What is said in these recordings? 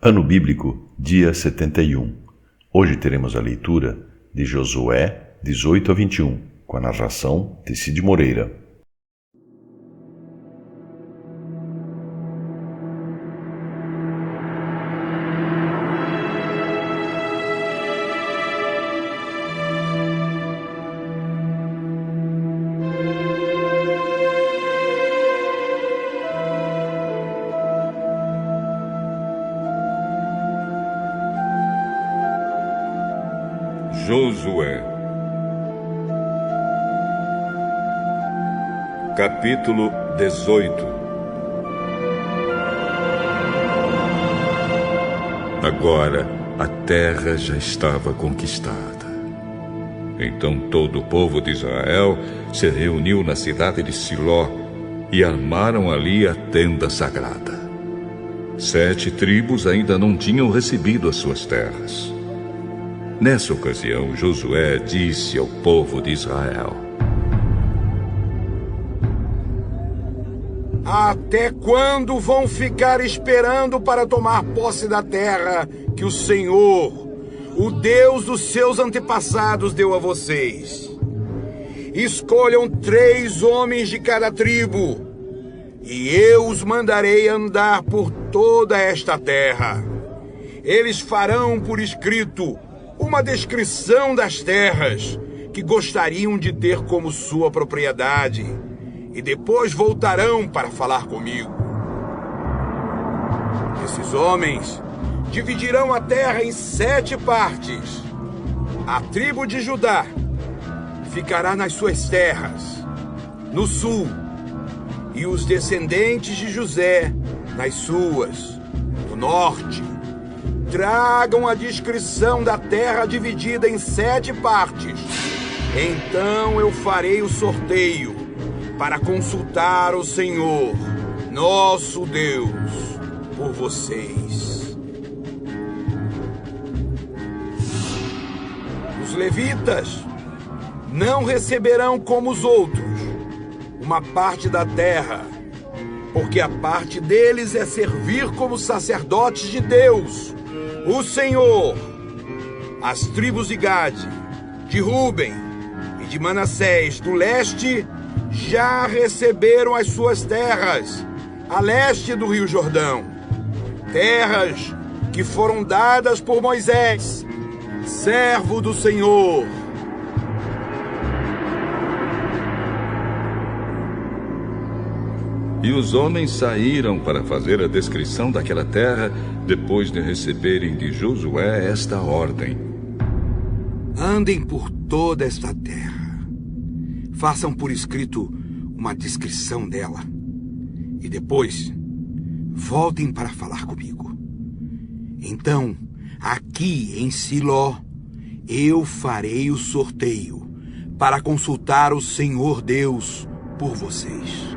Ano Bíblico, dia 71. Hoje teremos a leitura de Josué 18 a 21, com a narração de Cid Moreira. Josué, capítulo 18. Agora a terra já estava conquistada. Então todo o povo de Israel se reuniu na cidade de Siló e armaram ali a tenda sagrada. 7 tribos ainda não tinham recebido as suas terras. Nessa ocasião, Josué disse ao povo de Israel: Até quando vão ficar esperando para tomar posse da terra que o Senhor, o Deus dos seus antepassados, deu a vocês? Escolham 3 homens de cada tribo, e eu os mandarei andar por toda esta terra. Eles farão por escrito uma descrição das terras que gostariam de ter como sua propriedade, e depois voltarão para falar comigo. Esses homens dividirão a terra em 7 partes. A tribo de Judá ficará nas suas terras, no sul, e os descendentes de José nas suas, no norte. Tragam a descrição da terra dividida em 7 partes. Então eu farei o sorteio para consultar o Senhor, nosso Deus, por vocês. Os levitas não receberão como os outros uma parte da terra, porque a parte deles é servir como sacerdotes de Deus, o Senhor. As tribos de Gade, de Ruben e de Manassés do leste já receberam as suas terras a leste do Rio Jordão, terras que foram dadas por Moisés, servo do Senhor. E os homens saíram para fazer a descrição daquela terra, depois de receberem de Josué esta ordem: Andem por toda esta terra. Façam por escrito uma descrição dela. E depois, voltem para falar comigo. Então, aqui em Siló, eu farei o sorteio para consultar o Senhor Deus por vocês.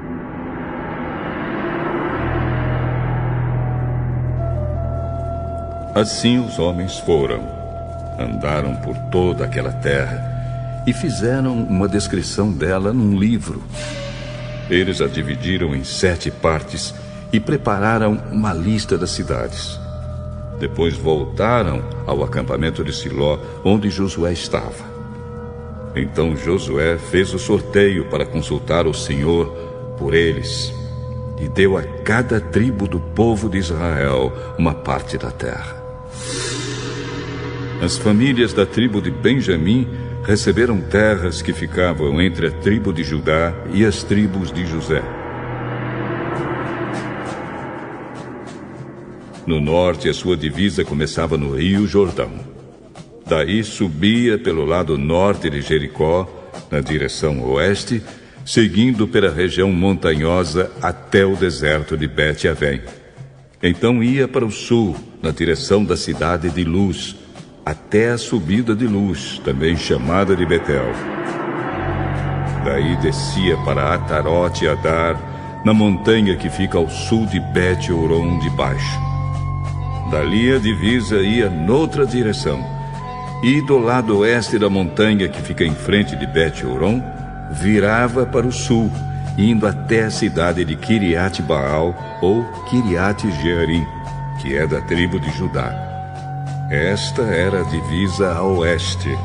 Assim os homens foram, andaram por toda aquela terra e fizeram uma descrição dela num livro. Eles a dividiram em 7 partes e prepararam uma lista das cidades. Depois voltaram ao acampamento de Siló, onde Josué estava. Então Josué fez o sorteio para consultar o Senhor por eles e deu a cada tribo do povo de Israel uma parte da terra. As famílias da tribo de Benjamim receberam terras que ficavam entre a tribo de Judá e as tribos de José. No norte, a sua divisa começava no Rio Jordão. Daí subia pelo lado norte de Jericó, na direção oeste, seguindo pela região montanhosa até o deserto de Bet-Avém. Então ia para o sul, na direção da cidade de Luz, até a subida de Luz, também chamada de Betel. Daí descia para Atarote e Adar, na montanha que fica ao sul de Bet-Horon de baixo. Dali a divisa ia noutra direção, e do lado oeste da montanha que fica em frente de Bet-Horon, virava para o sul, indo até a cidade de Kiriat Baal ou Kiriat Jearim, que é da tribo de Judá. Esta era a divisa a oeste.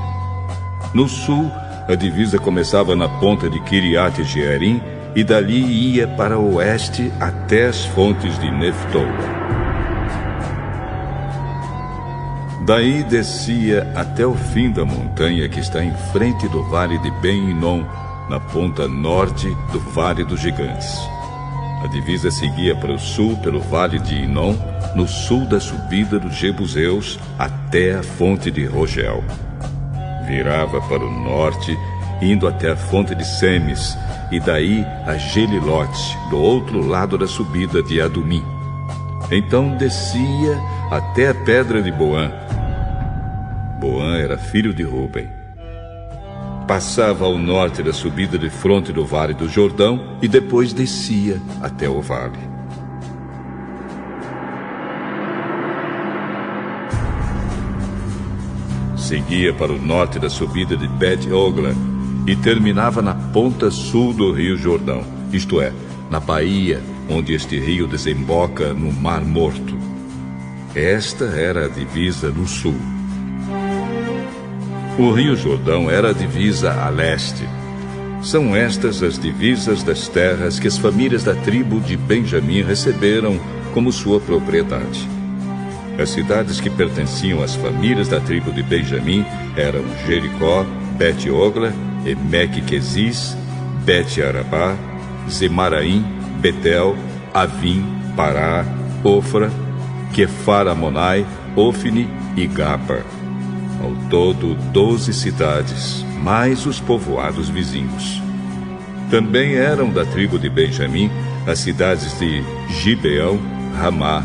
No sul, a divisa começava na ponta de Kiriat Jearim e dali ia para o oeste até as fontes de Neftoa. Daí descia até o fim da montanha que está em frente do vale de Ben-Hinom, na ponta norte do Vale dos Gigantes. A divisa seguia para o sul pelo Vale de Hinom, no sul da subida dos Jebuseus, até a fonte de Rogel. Virava para o norte, indo até a fonte de Semes, e daí a Gelilote, do outro lado da subida de Adumim. Então descia até a pedra de Boã. Boã era filho de Ruben. Passava ao norte da subida de fronte do Vale do Jordão e depois descia até o vale. Seguia para o norte da subida de Bet-Ogla e terminava na ponta sul do rio Jordão, isto é, na baía onde este rio desemboca no Mar Morto. Esta era a divisa no sul. O rio Jordão era a divisa a leste. São estas as divisas das terras que as famílias da tribo de Benjamim receberam como sua propriedade. As cidades que pertenciam às famílias da tribo de Benjamim eram Jericó, Bet-Ogla, Emeque-Quezis, Bet-Arabá, Zemaraim, Betel, Avim, Pará, Ofra, Quefar-Amonai, Ofni e Gaba. Ao todo, 12 cidades, mais os povoados vizinhos. Também eram da tribo de Benjamim as cidades de Gibeão, Ramá,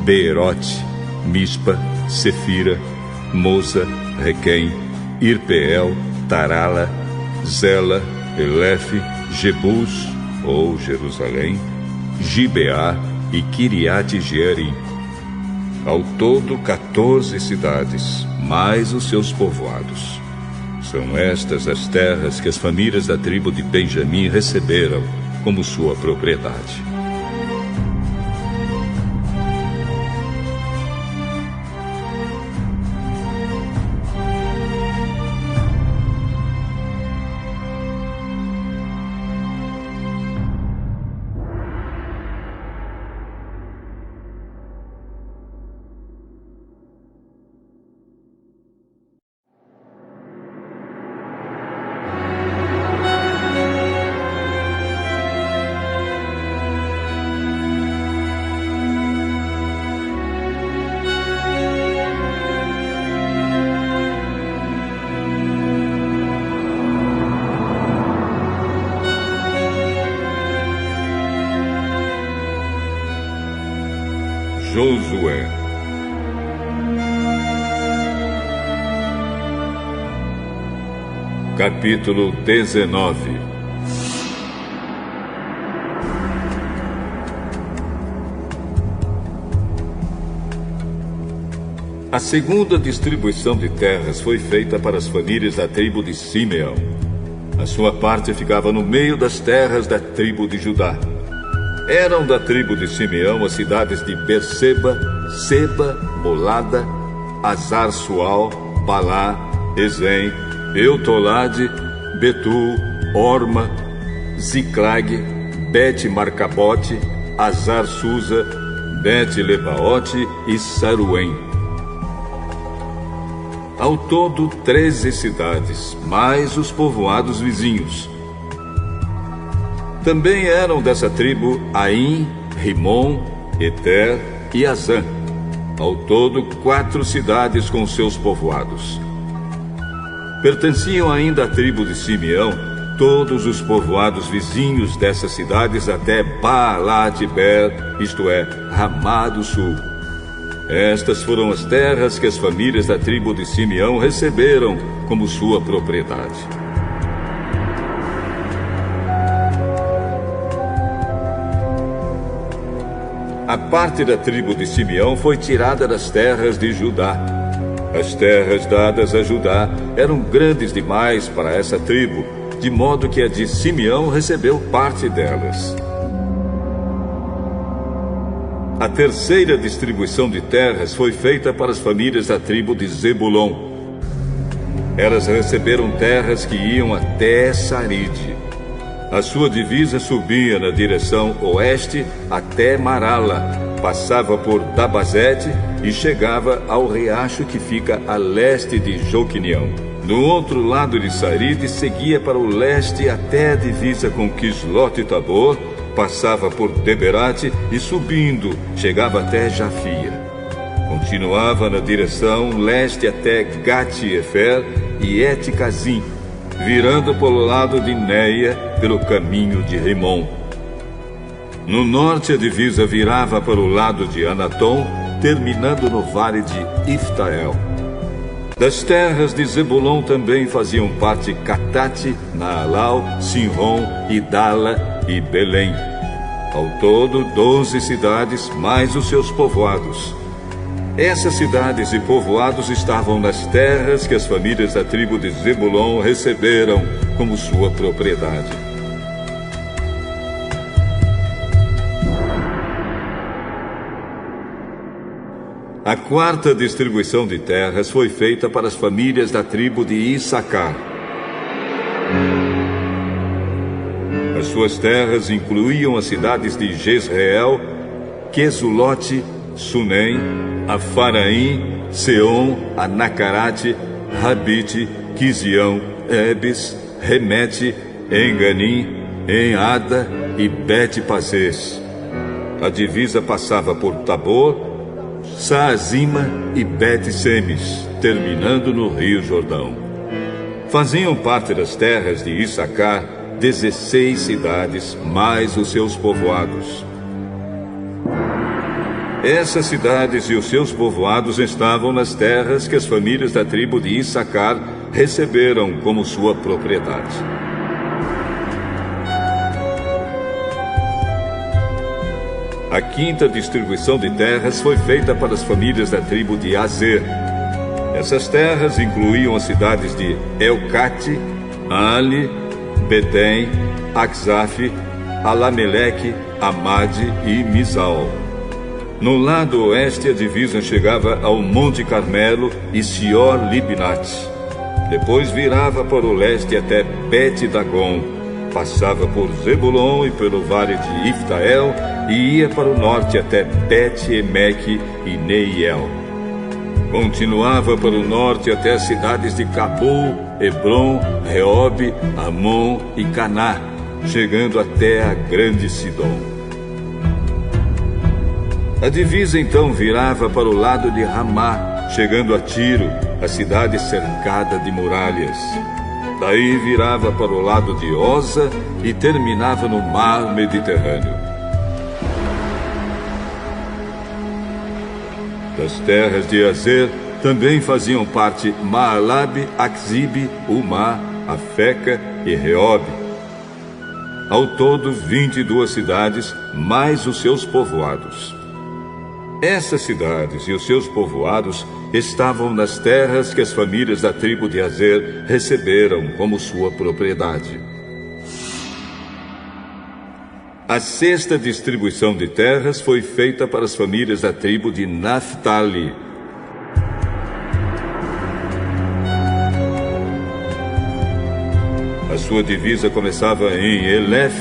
Beerote, Mispa, Sefira, Moza, Requém, Irpeel, Tarala, Zela, Elefe, Jebus, ou Jerusalém, Gibeá e Kiriat Jearim. Ao todo, 14 cidades, mais os seus povoados. São estas as terras que as famílias da tribo de Benjamim receberam como sua propriedade. Josué. Capítulo 19. A segunda distribuição de terras foi feita para as famílias da tribo de Simeão. A sua parte ficava no meio das terras da tribo de Judá. Eram da tribo de Simeão as cidades de Berseba, Seba, Molada, Azar-Sual, Balá, Ezem, Eutolade, Betul, Orma, Ziclag, Bet-Marcabote, Azar-Susa, Bet-Lebaote e Saruém. Ao todo, 13 cidades, mais os povoados vizinhos. Também eram dessa tribo Aim, Rimon, Eter e Azã. Ao todo, 4 cidades com seus povoados. Pertenciam ainda à tribo de Simeão todos os povoados vizinhos dessas cidades até Baalat-ber, isto é, Ramá do Sul. Estas foram as terras que as famílias da tribo de Simeão receberam como sua propriedade. A parte da tribo de Simeão foi tirada das terras de Judá. As terras dadas a Judá eram grandes demais para essa tribo, de modo que a de Simeão recebeu parte delas. A terceira distribuição de terras foi feita para as famílias da tribo de Zebulon. Elas receberam terras que iam até Saride. A sua divisa subia na direção oeste até Marala, passava por Dabazete e chegava ao riacho que fica a leste de Joquinião. No outro lado de Saride, seguia para o leste até a divisa com Quislot-Tabor, passava por Deberate e subindo, chegava até Jafia. Continuava na direção leste até Gat-Efer e Et-Cazim, virando pelo lado de Neia, pelo caminho de Rimon. No norte, a divisa virava para o lado de Anatom, terminando no vale de Iftael. Das terras de Zebulon também faziam parte Catate, Naalau, Sinron, Idala e Belém. Ao todo, 12 cidades, mais os seus povoados. Essas cidades e povoados estavam nas terras que as famílias da tribo de Zebulon receberam como sua propriedade. A quarta distribuição de terras foi feita para as famílias da tribo de Issacar. As suas terras incluíam as cidades de Jezreel, Quesulote, Sunem, Afaraim, Seom, Anacarate, Rabite, Quizião, Ebes, Remete, Enganim, Enada e Bet-Pazes. A divisa passava por Tabor, Saazima e Bet-Semes, terminando no Rio Jordão. Faziam parte das terras de Issacar 16 cidades, mais os seus povoados. Essas cidades e os seus povoados estavam nas terras que as famílias da tribo de Issacar receberam como sua propriedade. A quinta distribuição de terras foi feita para as famílias da tribo de Azer. Essas terras incluíam as cidades de Elcate, Ali, Betem, Axaf, Alameleque, Amade e Mizal. No lado oeste, a divisa chegava ao Monte Carmelo e Sior-Libnat. Depois virava para o leste até Bet-Dagon, passava por Zebulon e pelo vale de Iftael e ia para o norte até Bet-Emeque e Neiel. Continuava para o norte até as cidades de Cabul, Hebron, Reobe, Amon e Caná, chegando até a grande Sidom. A divisa então virava para o lado de Ramá, chegando a Tiro, a cidade cercada de muralhas. Daí virava para o lado de Oza e terminava no mar Mediterrâneo. Das terras de Azer também faziam parte Maalabe, Axibe, Umá, Afeca e Reobe. Ao todo, 22 cidades, mais os seus povoados. Essas cidades e os seus povoados estavam nas terras que as famílias da tribo de Azer receberam como sua propriedade. A sexta distribuição de terras foi feita para as famílias da tribo de Naphtali. A sua divisa começava em Elef,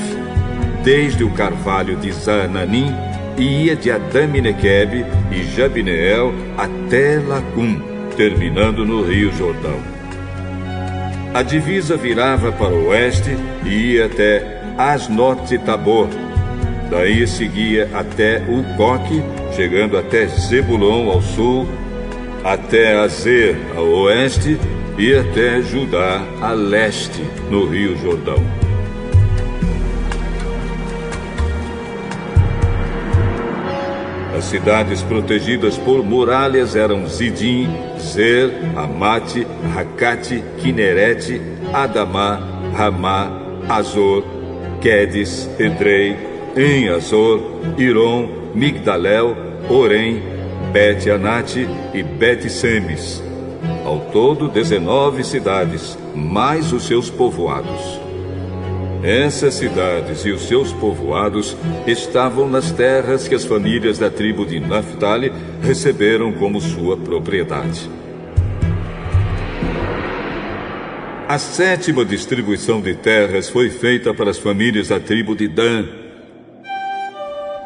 desde o carvalho de Zananim, e ia de Adami-Nequeb e Jabneel até Lacum, terminando no Rio Jordão. A divisa virava para o oeste e ia até Asnot-Tabor. Daí seguia até Ucoque, chegando até Zebulon ao sul, até Azer ao oeste e até Judá a leste, no Rio Jordão. As cidades protegidas por muralhas eram Zidim, Zer, Amate, Racate, Quinerete, Adamá, Ramá, Azor, Quedes, Edrei, En-Azor, Iron, Migdalel, Orém, Bet-Anate e Bet-Semes. Ao todo, 19 cidades, mais os seus povoados. Essas cidades e os seus povoados estavam nas terras que as famílias da tribo de Naftali receberam como sua propriedade. A 7ª distribuição de terras foi feita para as famílias da tribo de Dan.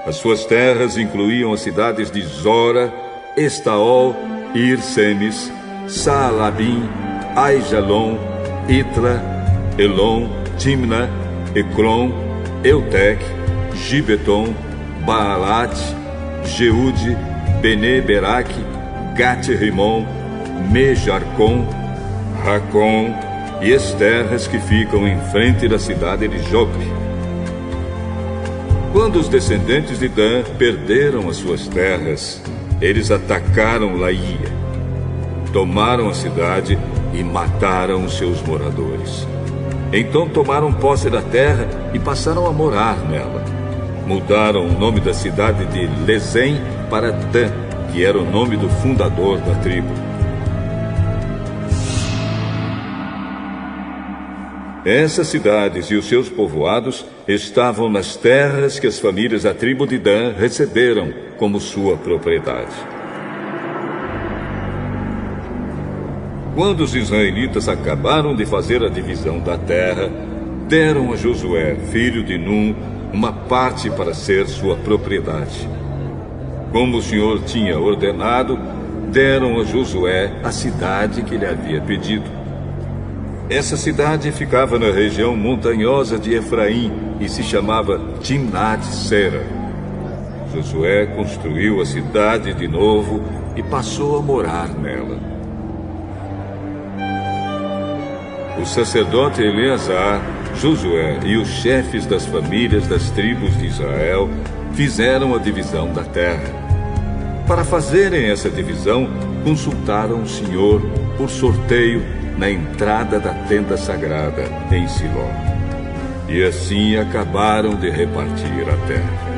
As suas terras incluíam as cidades de Zora, Estaol, Ir-Semes, Saalabim, Aijalon, Itla, Elon, Timna, Ecrom, Eutec, Gibeton, Baalat, Jeude, Bene-Berac, Gat-Rimon, Mejarcom, Racom e as terras que ficam em frente da cidade de Jope. Quando os descendentes de Dan perderam as suas terras, eles atacaram Laía, tomaram a cidade e mataram os seus moradores. Então tomaram posse da terra e passaram a morar nela. Mudaram o nome da cidade de Lezem para Dan, que era o nome do fundador da tribo. Essas cidades e os seus povoados estavam nas terras que as famílias da tribo de Dan receberam como sua propriedade. Quando os israelitas acabaram de fazer a divisão da terra, deram a Josué, filho de Num, uma parte para ser sua propriedade. Como o Senhor tinha ordenado, deram a Josué a cidade que ele havia pedido. Essa cidade ficava na região montanhosa de Efraim e se chamava Timnat-Sera. Josué construiu a cidade de novo e passou a morar nela. O sacerdote Eleazar, Josué e os chefes das famílias das tribos de Israel fizeram a divisão da terra. Para fazerem essa divisão, consultaram o Senhor por sorteio na entrada da tenda sagrada em Siló. E assim acabaram de repartir a terra.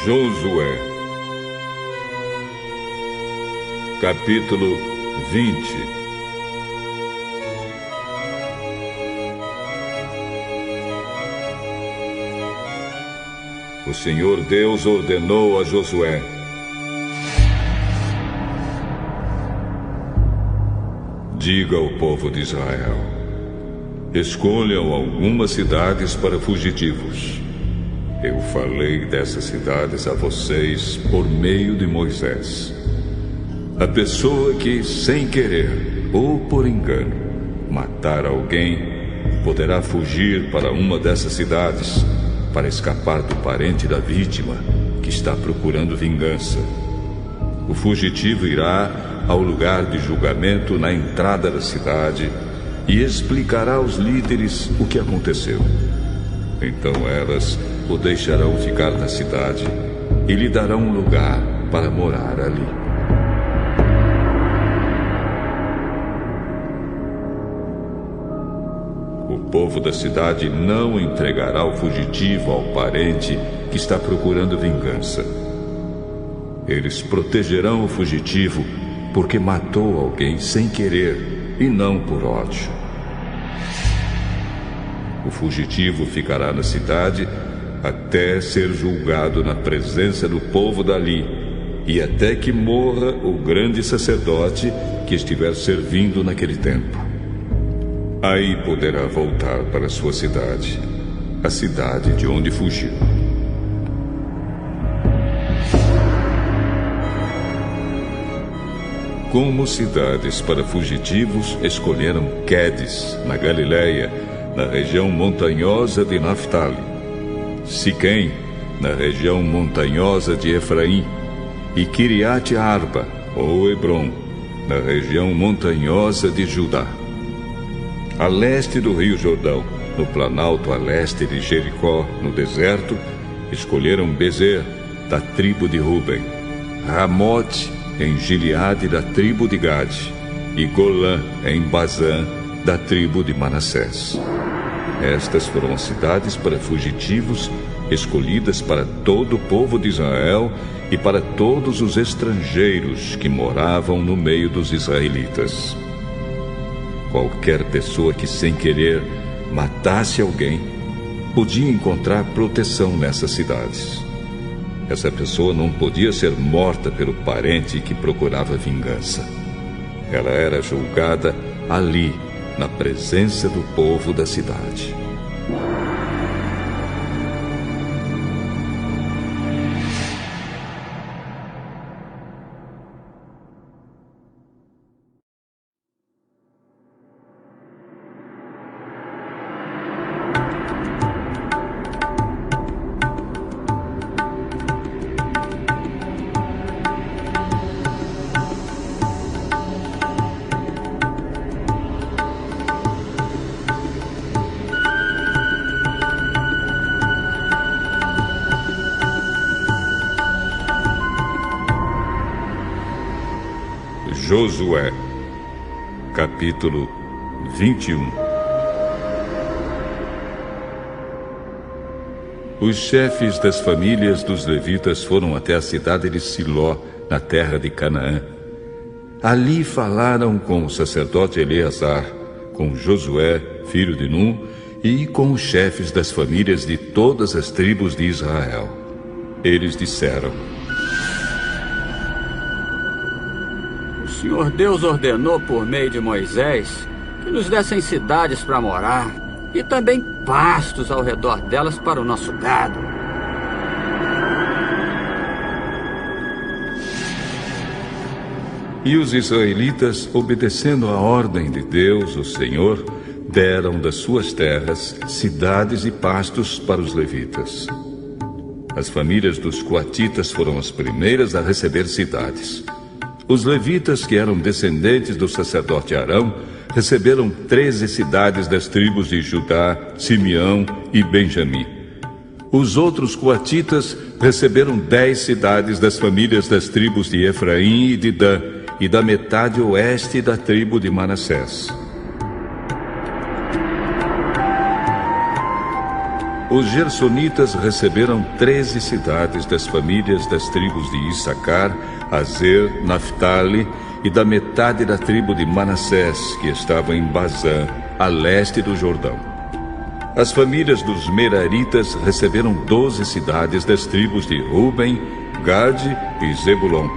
Josué, capítulo 20. O Senhor Deus ordenou a Josué: diga ao povo de Israel: escolham algumas cidades para fugitivos. Eu falei dessas cidades a vocês por meio de Moisés. A pessoa que, sem querer ou por engano, matar alguém, poderá fugir para uma dessas cidades para escapar do parente da vítima que está procurando vingança. O fugitivo irá ao lugar de julgamento na entrada da cidade e explicará aos líderes o que aconteceu. Então elas o deixarão ficar na cidade e lhe darão um lugar para morar ali. O povo da cidade não entregará o fugitivo ao parente que está procurando vingança. Eles protegerão o fugitivo porque matou alguém sem querer e não por ódio. O fugitivo ficará na cidade até ser julgado na presença do povo dali e até que morra o grande sacerdote que estiver servindo naquele tempo. Aí poderá voltar para sua cidade, a cidade de onde fugiu. Como cidades para fugitivos, escolheram Quedes, na Galileia, na região montanhosa de Naftali, Siquém, na região montanhosa de Efraim, e Kiriat Arba, ou Hebrom, na região montanhosa de Judá. A leste do rio Jordão, no planalto a leste de Jericó, no deserto, escolheram Bezer, da tribo de Ruben, Ramote, em Gileade, da tribo de Gade, e Golã, em Bazã, da tribo de Manassés. Estas foram as cidades para fugitivos, escolhidas para todo o povo de Israel e para todos os estrangeiros que moravam no meio dos israelitas. Qualquer pessoa que, sem querer, matasse alguém, podia encontrar proteção nessas cidades. Essa pessoa não podia ser morta pelo parente que procurava vingança. Ela era julgada ali, na presença do povo da cidade. Josué, capítulo 21. Os chefes das famílias dos levitas foram até a cidade de Siló, na terra de Canaã. Ali falaram com o sacerdote Eleazar, com Josué, filho de Num, e com os chefes das famílias de todas as tribos de Israel. Eles disseram: O Senhor Deus ordenou por meio de Moisés que nos dessem cidades para morar e também pastos ao redor delas para o nosso gado. E os israelitas, obedecendo a ordem de Deus, o Senhor, deram das suas terras cidades e pastos para os levitas. As famílias dos coatitas foram as primeiras a receber cidades. Os levitas, que eram descendentes do sacerdote Arão, receberam 13 cidades das tribos de Judá, Simeão e Benjamim. Os outros coatitas receberam 10 cidades das famílias das tribos de Efraim e de Dan, e da metade oeste da tribo de Manassés. Os gersonitas receberam 13 cidades das famílias das tribos de Issacar, Azer, Naftali e da metade da tribo de Manassés, que estava em Bazã, a leste do Jordão. As famílias dos Meraritas receberam 12 cidades das tribos de Ruben, Gade e Zebulon.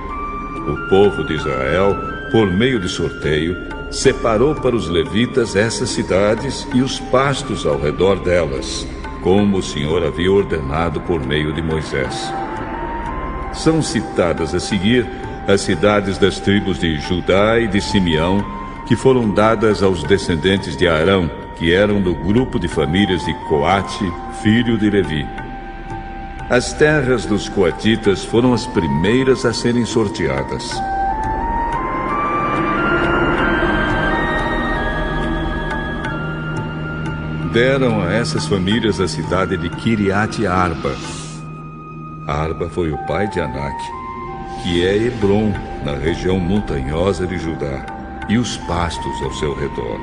O povo de Israel, por meio de sorteio, separou para os levitas essas cidades e os pastos ao redor delas, como o Senhor havia ordenado por meio de Moisés. São citadas a seguir as cidades das tribos de Judá e de Simeão, que foram dadas aos descendentes de Arão, que eram do grupo de famílias de Coate, filho de Levi. As terras dos coatitas foram as primeiras a serem sorteadas. Deram a essas famílias a cidade de Kiriat Arba. Arba foi o pai de Anak, que é Hebrom, na região montanhosa de Judá, e os pastos ao seu redor.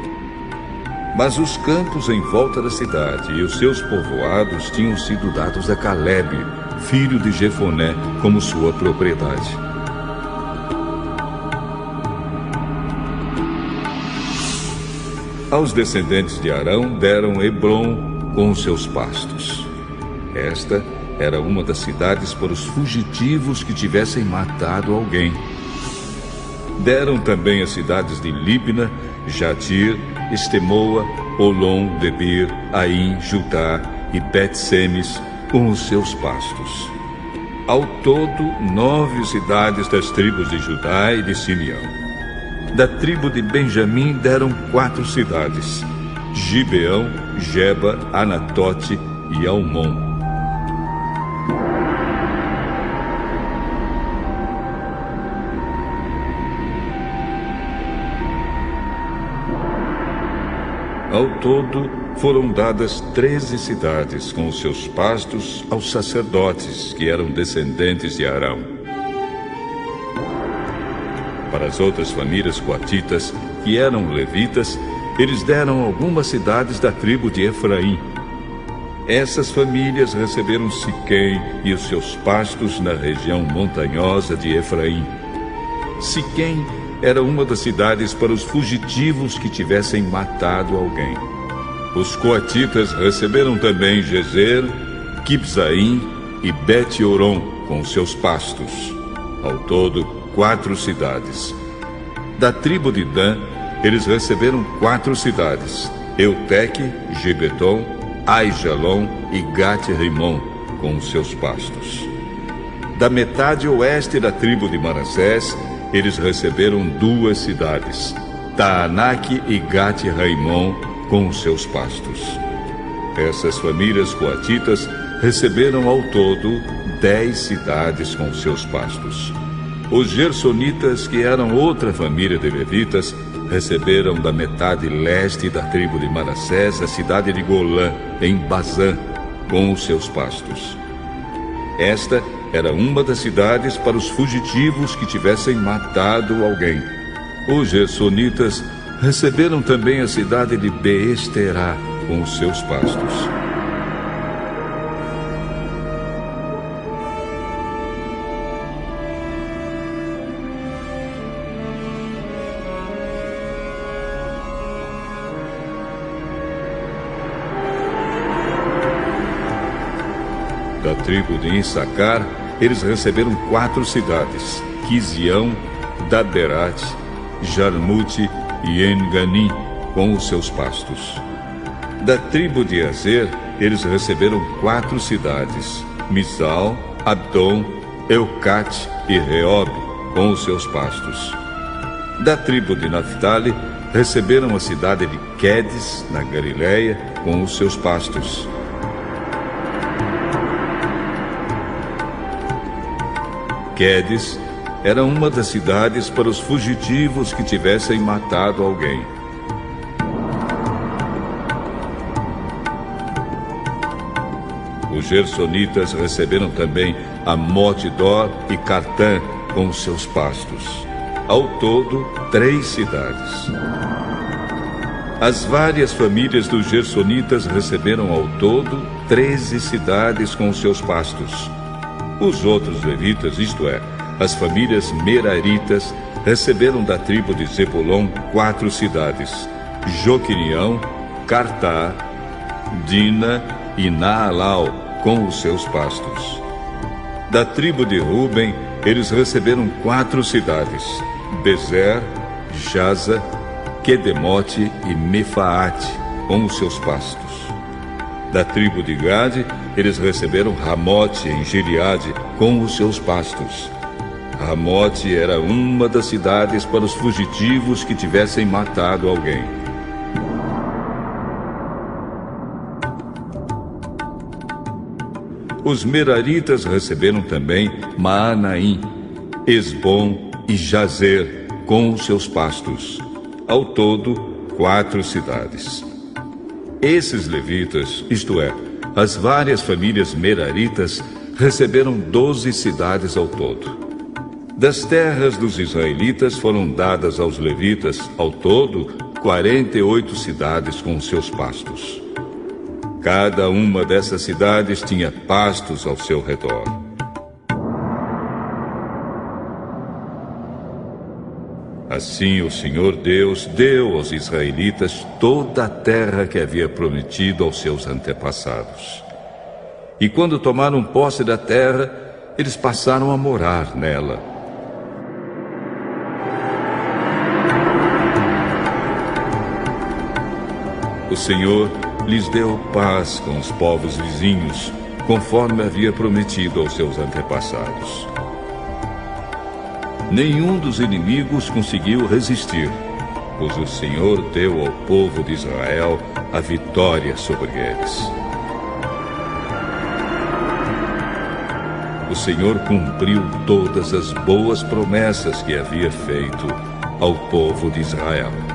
Mas os campos em volta da cidade e os seus povoados tinham sido dados a Calebe, filho de Jefoné, como sua propriedade. Aos descendentes de Arão deram Hebrom com os seus pastos. Esta era uma das cidades para os fugitivos que tivessem matado alguém. Deram também as cidades de Libna, Jatir, Estemoa, Olom, Debir, Aim, Judá e Bet-Semes com os seus pastos. Ao todo, 9 cidades das tribos de Judá e de Simeão. Da tribo de Benjamim deram 4 cidades: Gibeão, Geba, Anatote e Almon. Ao todo, foram dadas 13 cidades com os seus pastos aos sacerdotes que eram descendentes de Arão. Para as outras famílias coatitas, que eram levitas, eles deram algumas cidades da tribo de Efraim. Essas famílias receberam Siquém e os seus pastos na região montanhosa de Efraim. Siquém era uma das cidades para os fugitivos que tivessem matado alguém. Os coatitas receberam também Gezer, Quibzaim e Bet-Horon com seus pastos. Ao todo, 4 cidades. Da tribo de Dan, eles receberam 4 cidades: Euteque, Gibeton, Aijalon e Gat-Rimon com seus pastos. Da metade oeste da tribo de Manassés, eles receberam 2 cidades, Taanaque e Gat-Rimon, com os seus pastos. Essas famílias coatitas receberam ao todo 10 cidades com seus pastos. Os gersonitas, que eram outra família de levitas, receberam da metade leste da tribo de Manassés a cidade de Golã, em Bazã, com os seus pastos. Esta era uma das cidades para os fugitivos que tivessem matado alguém. Os gersonitas receberam também a cidade de Beesterá, com os seus pastos. Da tribo de Issacar, eles receberam 4 cidades: Quizião, Daberat, Jarmute e En-Ganim, com os seus pastos. Da tribo de Azer, eles receberam 4 cidades: Misal, Abdon, Eucate e Reob, com os seus pastos. Da tribo de Naphtali, receberam a cidade de Quedes, na Galileia, com os seus pastos. Quedes era uma das cidades para os fugitivos que tivessem matado alguém. Os gersonitas receberam também Amot-Dor e Cartã com os seus pastos. Ao todo, 3 cidades. As várias famílias dos gersonitas receberam ao todo 13 cidades com os seus pastos. Os outros levitas, isto é, as famílias meraritas, receberam da tribo de Zebulon 4 cidades: Joquinião, Cartá, Dina e Naalau, com os seus pastos. Da tribo de Ruben, eles receberam 4 cidades: Bezer, Jaza, Quedemote e Mefaate, com os seus pastos. Da tribo de Gade, eles receberam Ramote em Gileade, com os seus pastos. Ramote era uma das cidades para os fugitivos que tivessem matado alguém. Os meraritas receberam também Maanaim, Esbom e Jazer, com os seus pastos. Ao todo, 4 cidades. Esses levitas, isto é, as várias famílias meraritas, receberam 12 cidades ao todo. Das terras dos israelitas foram dadas aos levitas, ao todo, 48 cidades com seus pastos. Cada uma dessas cidades tinha pastos ao seu redor. Assim o Senhor Deus deu aos israelitas toda a terra que havia prometido aos seus antepassados. E quando tomaram posse da terra, eles passaram a morar nela. O Senhor lhes deu paz com os povos vizinhos, conforme havia prometido aos seus antepassados. Nenhum dos inimigos conseguiu resistir, pois o Senhor deu ao povo de Israel a vitória sobre eles. o Senhor cumpriu todas as boas promessas que havia feito ao povo de Israel.